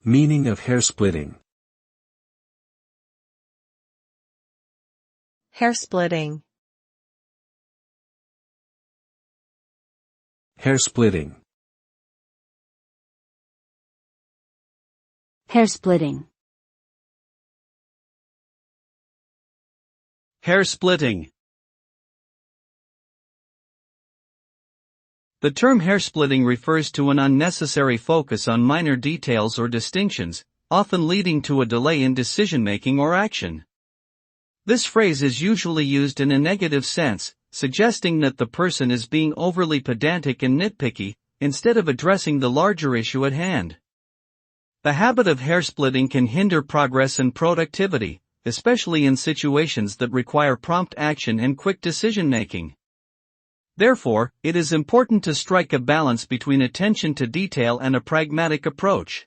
Meaning of hair-splitting. Hair-splitting. Hair-splitting. Hair-splitting. Hair-splitting. The term hair-splitting refers to an unnecessary focus on minor details or distinctions, often leading to a delay in decision-making or action. This phrase is usually used in a negative sense, suggesting that the person is being overly pedantic and nitpicky, instead of addressing the larger issue at hand. The habit of hair-splitting can hinder progress and productivity, especially in situations that require prompt action and quick decision-making. Therefore, it is important to strike a balance between attention to detail and a pragmatic approach.